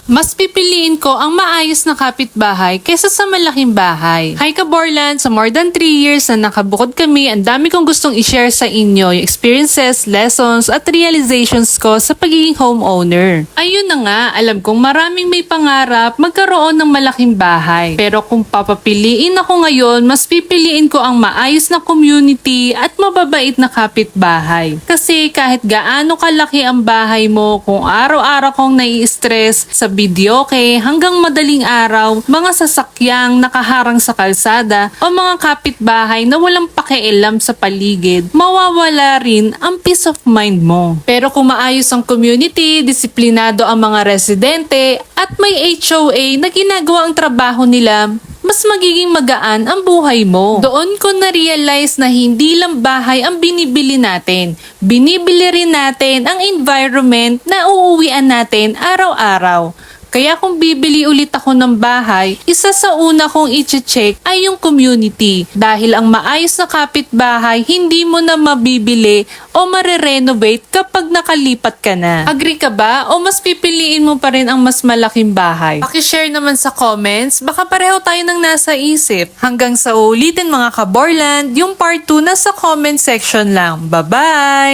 Mas pipiliin ko ang maayos na kapitbahay kaysa sa malaking bahay. Hi Kaborlan! Sa more than 3 years na nakabukod kami, ang dami kong gustong i-share sa inyo yung experiences, lessons at realizations ko sa pagiging homeowner. Ayun na nga, alam kong maraming may pangarap magkaroon ng malaking bahay. Pero kung papapiliin ako ngayon, mas pipiliin ko ang maayos na community at mababait na kapitbahay. Kasi kahit gaano kalaki ang bahay mo, kung araw-araw kong nai-stress sa videoke hanggang madaling araw, mga sasakyang nakaharang sa kalsada o mga kapitbahay na walang pakialam sa paligid, mawawala rin ang peace of mind mo. Pero kung maayos ang community, disiplinado ang mga residente at may HOA na ginagawa ang trabaho nila, mas magiging magaan ang buhay mo. Doon ko na-realize na hindi lang bahay ang binibili natin. Binibili rin natin ang environment na uuwian natin araw-araw. Kaya kung bibili ulit ako ng bahay, isa sa una kong i-check ay yung community. Dahil ang maayos na kapitbahay, hindi mo na mabibili o mare-renovate kapag nakalipat ka na. Agree ka ba? O mas pipiliin mo pa rin ang mas malaking bahay? Paki-share naman sa comments, baka pareho tayo ng nasa isip. Hanggang sa ulitin mga Kaborland, yung part 2 na sa comment section lang. Bye-bye!